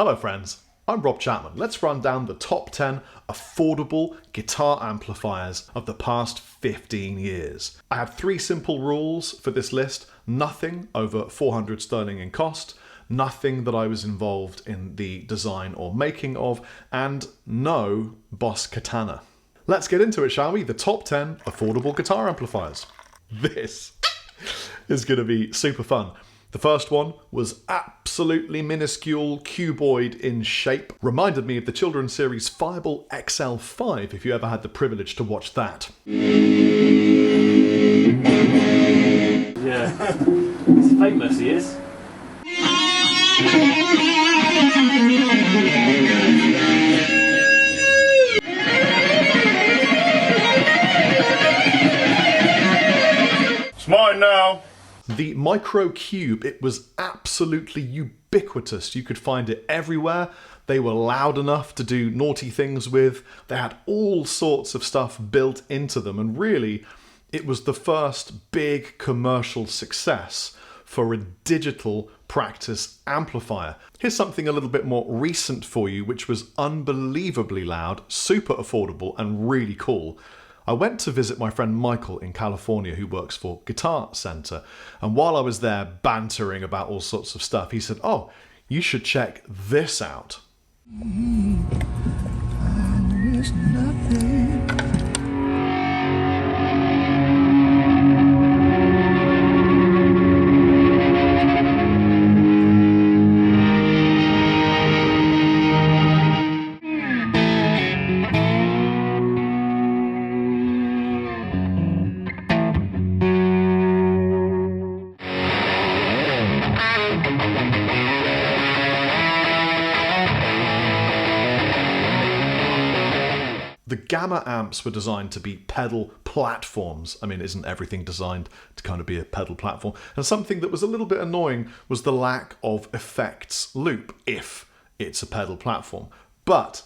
Hello friends, I'm Rob Chapman. Let's run down the top 10 affordable guitar amplifiers of the past 15 years. I have 3 simple rules for this list. Nothing over 400 sterling in cost, nothing that I was involved in the design or making of, and no Boss Katana. Let's get into it, shall we? The top 10 affordable guitar amplifiers. This is going to be super fun. The first one was absolutely minuscule, cuboid in shape. Reminded me of the children's series Fireball XL5, if you ever had the privilege to watch that. Yeah, he's famous, he is. It's mine now. The Micro Cube, it was absolutely ubiquitous. You could find it everywhere. They were loud enough to do naughty things with. They had all sorts of stuff built into them. And really, it was the first big commercial success for a digital practice amplifier. Here's something a little bit more recent for you, which was unbelievably loud, super affordable, and really cool. I went to visit my friend Michael in California, who works for Guitar Center, and while I was there bantering about all sorts of stuff, he said, "Oh, you should check this out." The Gamma amps were designed to be pedal platforms. I mean, isn't everything designed to kind of be a pedal platform? And something that was a little bit annoying was the lack of effects loop, if it's a pedal platform. But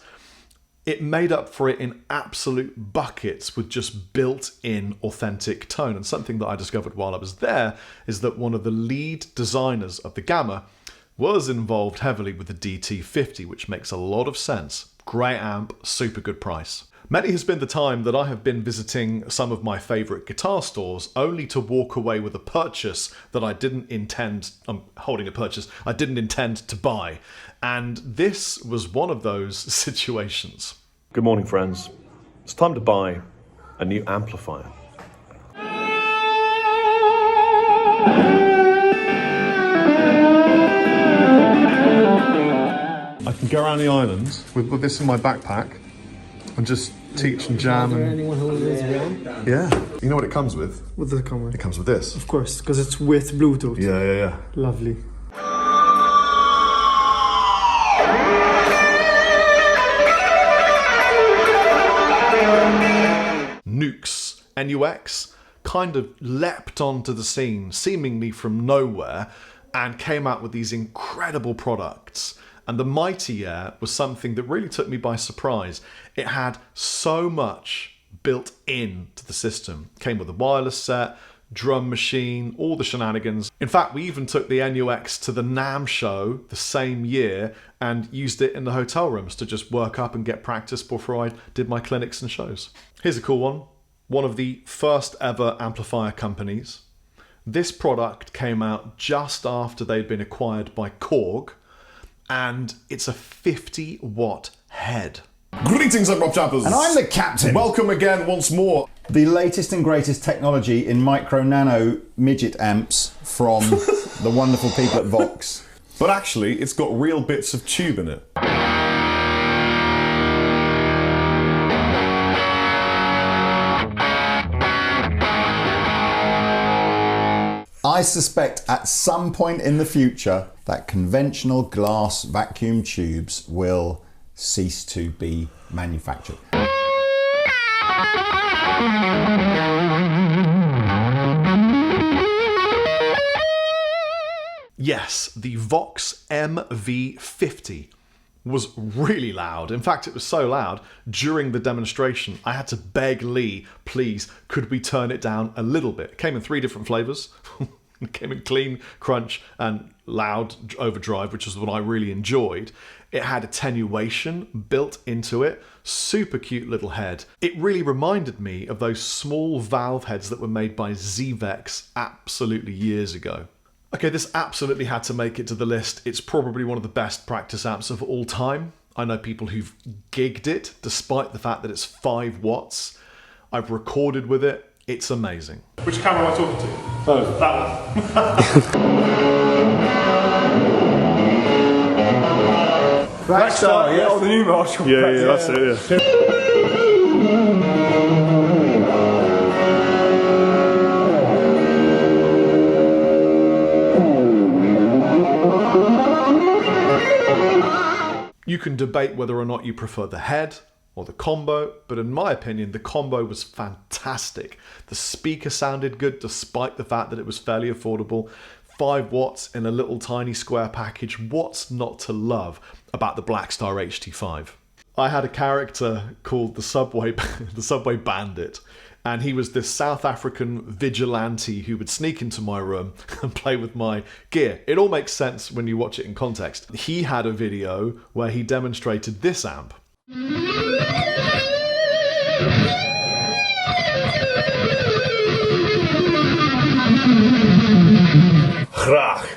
it made up for it in absolute buckets with just built-in authentic tone. And something that I discovered while I was there is that one of the lead designers of the Gamma was involved heavily with the DT50, which makes a lot of sense. Great amp, super good price. Many has been the time that I have been visiting some of my favourite guitar stores only to walk away with a purchase that I didn't intend, I didn't intend to buy. And this was one of those situations. Good morning, friends. It's time to buy a new amplifier. I can go around the island with this in my backpack and just teach and jam. Is there anyone who lives around? Yeah. You know what it comes with? What does it come with? It comes with this. Of course, because it's with Bluetooth. Yeah. Lovely. Nux, Nux, kind of leapt onto the scene, seemingly from nowhere, and came out with these incredible products. And the Mighty Air was something that really took me by surprise. It had so much built into the system. Came with a wireless set, drum machine, all the shenanigans. In fact, we even took the NUX to the NAMM show the same year and used it in the hotel rooms to just work up and get practice before I did my clinics and shows. Here's a cool one. One of the first ever amplifier companies. This product came out just after they'd been acquired by Korg, and it's a 50-watt head. Greetings, I'm Rob Chapman. And I'm the captain. Welcome again once more. The latest and greatest technology in micro nano midget amps from the wonderful people at Vox. But actually, it's got real bits of tube in it. I suspect at some point in the future that conventional glass vacuum tubes will cease to be manufactured. Yes, the Vox MV50 was really loud. In fact, it was so loud, during the demonstration, I had to beg Lee, please, could we turn it down a little bit? It came in 3 different flavours. It came in clean, crunch, and loud overdrive, which is what I really enjoyed. It had attenuation built into it. Super cute little head. It really reminded me of those small valve heads that were made by Zvex absolutely years ago. Okay, this absolutely had to make it to the list. It's probably one of the best practice amps of all time. I know people who've gigged it, despite the fact that it's 5 watts. I've recorded with it. It's amazing. Which camera am I talking to? Oh, that one. Blackstar, yeah. Oh, the new Marshall. Yeah, that's it, yeah. You can debate whether or not you prefer the head or the combo, but in my opinion, the combo was fantastic. The speaker sounded good despite the fact that it was fairly affordable. 5 watts in a little tiny square package. What's not to love about the Blackstar HT5? I had a character called the Subway Bandit, and he was this South African vigilante who would sneak into my room and play with my gear. It all makes sense when you watch it in context. He had a video where he demonstrated this amp.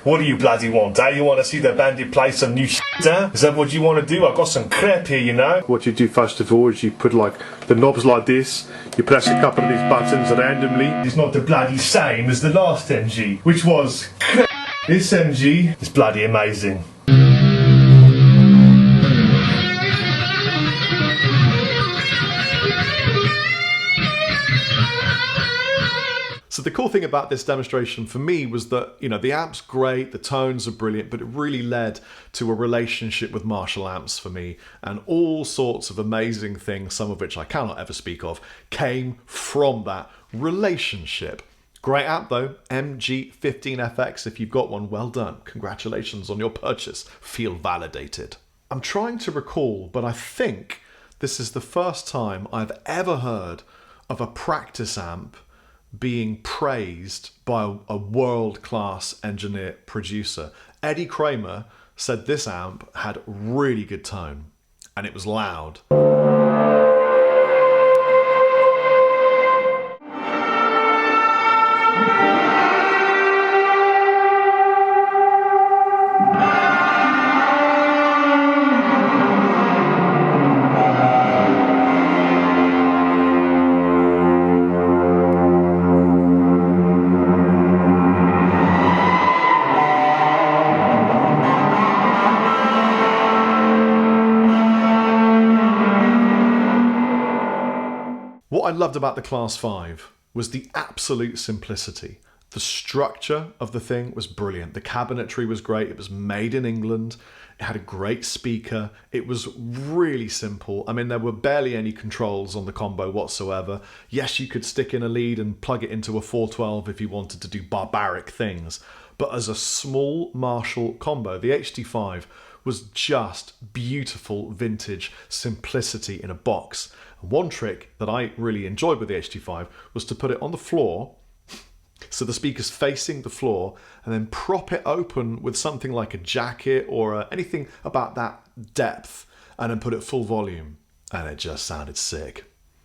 What do you bloody want, eh? You want to see the bandit play some new shit, eh? Is that what you want to do? I've got some crap here, you know. What you do first of all is you put like the knobs like this, you press a couple of these buttons randomly. It's not the bloody same as the last MG, which was crap. This MG is bloody amazing. So the cool thing about this demonstration for me was that, you know, the amp's great, the tones are brilliant, but it really led to a relationship with Marshall amps for me, and all sorts of amazing things, some of which I cannot ever speak of, came from that relationship. Great amp though, MG15FX. If you've got one, well done. Congratulations on your purchase. Feel validated. I'm trying to recall, but I think this is the first time I've ever heard of a practice amp being praised by a world-class engineer producer. Eddie Kramer said this amp had really good tone, and it was loud. What I loved about the Class 5 was the absolute simplicity. The structure of the thing was brilliant. The cabinetry was great. It was made in England. It had a great speaker. It was really simple. I mean, there were barely any controls on the combo whatsoever. Yes, you could stick in a lead and plug it into a 412 if you wanted to do barbaric things. But as a small Marshall combo, the HT5 was just beautiful vintage simplicity in a box. One trick that I really enjoyed with the HT5 was to put it on the floor, so the speaker's facing the floor, and then prop it open with something like a jacket or anything about that depth, and then put it full volume, and it just sounded sick.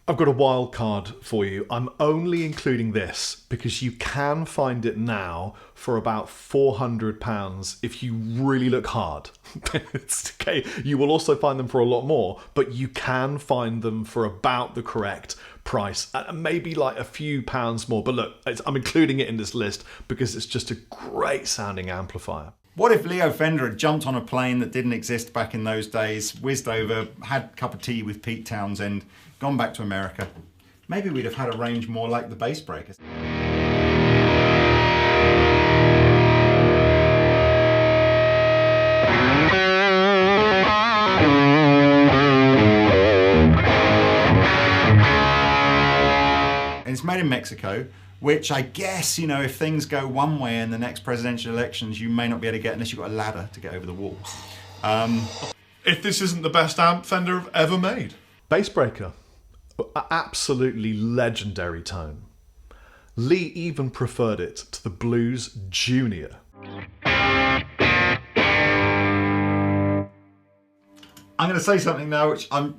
I've got a wild card for you. I'm only including this because you can find it now for about £400 if you really look hard. It's okay. You will also find them for a lot more, but you can find them for about the correct price, maybe like a few pounds more. But look, I'm including it in this list because it's just a great sounding amplifier. What if Leo Fender had jumped on a plane that didn't exist back in those days, whizzed over, had a cup of tea with Pete Townsend, gone back to America? Maybe we'd have had a range more like the Bass Breaker. And it's made in Mexico, which I guess, you know, if things go one way in the next presidential elections, you may not be able to get unless you've got a ladder to get over the wall. If this isn't the best amp Fender have ever made. Bass Breaker, absolutely legendary tone. Lee even preferred it to the Blues Junior. I'm going to say something now which I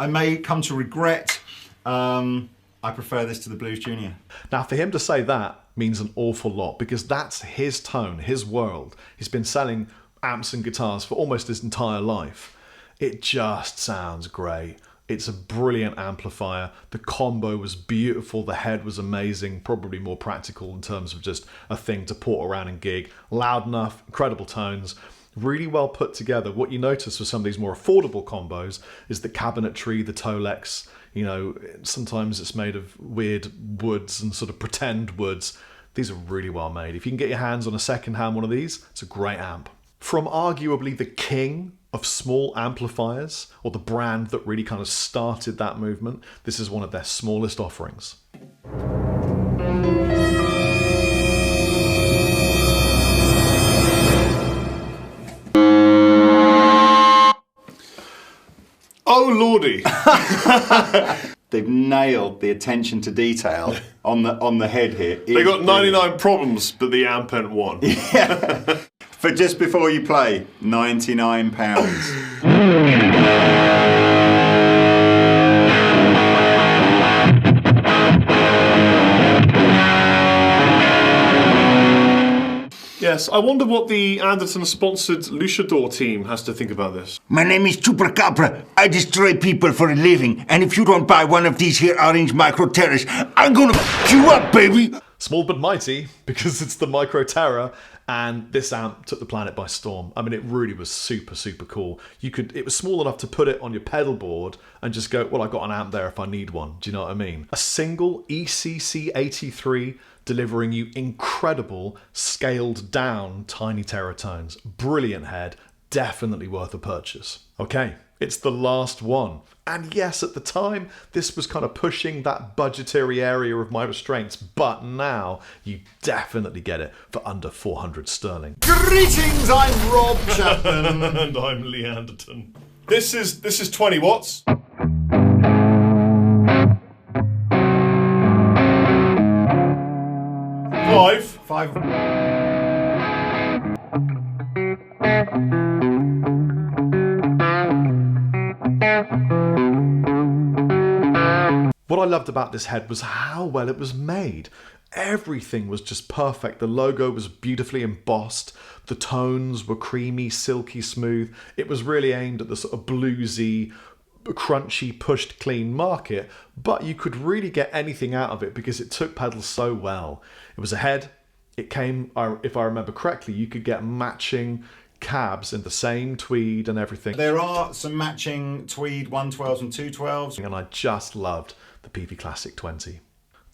may come to regret. I prefer this to the Blues Junior. Now, for him to say that means an awful lot, because that's his tone, his world. He's been selling amps and guitars for almost his entire life. It just sounds great. It's a brilliant amplifier. The combo was beautiful. The head was amazing, probably more practical in terms of just a thing to port around and gig. Loud enough, incredible tones. Really well put together. What you notice with some of these more affordable combos is the cabinetry, the Tolex. You know, sometimes it's made of weird woods and sort of pretend woods. These are really well made. If you can get your hands on a second-hand one of these, it's a great amp. From arguably the king of small amplifiers, or the brand that really kind of started that movement, this is one of their smallest offerings. Oh lordy! They've nailed the attention to detail on the head here. They got 99 problems, but the amp ain't one. Yeah. For just before you play, £99. Yes, I wonder what the Andertons-sponsored Luchador team has to think about this. My name is Chupacabra. I destroy people for a living. And if you don't buy one of these here orange Micro Terrors, I'm gonna f you up, baby! Small but mighty, because it's the Micro Terror, and this amp took the planet by storm. I mean, it really was super, super cool. It was small enough to put it on your pedal board and just go, well, I've got an amp there if I need one. Do you know what I mean? A single ECC83 delivering you incredible, scaled down tiny terror tones. Brilliant head, definitely worth a purchase. Okay, it's the last one. And yes, at the time, this was kind of pushing that budgetary area of my restraints, but now you definitely get it for under 400 sterling. Greetings, I'm Rob Chapman. And I'm Lee Anderton. This is 20 watts. Five. What I loved about this head was how well it was made. Everything was just perfect. The logo was beautifully embossed. The tones were creamy, silky smooth. It was really aimed at the sort of bluesy, crunchy, pushed clean market, but you could really get anything out of it because it took pedals so well. It was a head. It came, if I remember correctly, you could get matching cabs in the same tweed and everything. There are some matching tweed 112s and 212s. And I just loved the PP Classic 20.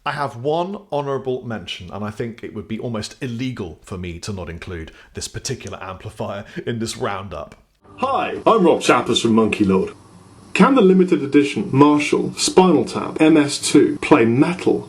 I have one honourable mention, and I think it would be almost illegal for me to not include this particular amplifier in this roundup. Hi, I'm Rob Chappers from Monkey Lord. Can the limited edition Marshall Spinal Tap MS2 play metal?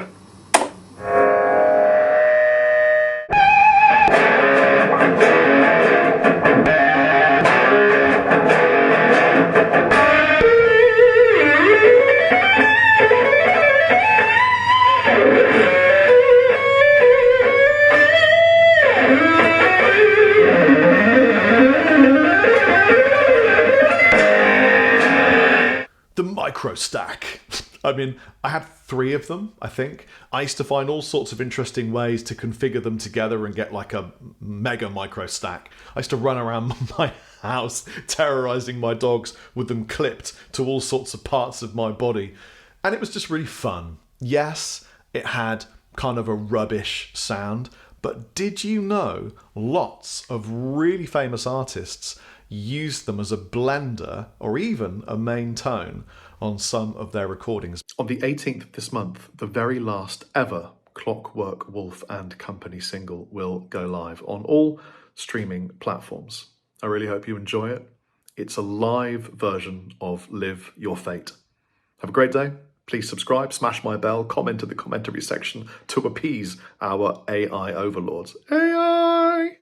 Micro stack. I mean, I had 3 of them, I think. I used to find all sorts of interesting ways to configure them together and get like a mega micro stack. I used to run around my house terrorizing my dogs with them clipped to all sorts of parts of my body. And it was just really fun. Yes, it had kind of a rubbish sound, but did you know lots of really famous artists used them as a blender or even a main tone on some of their recordings? On the 18th of this month, the very last ever Clockwork Wolf and Company single will go live on all streaming platforms. I really hope you enjoy it. It's a live version of Live Your Fate. Have a great day. Please subscribe, smash my bell, comment in the commentary section to appease our AI overlords. AI!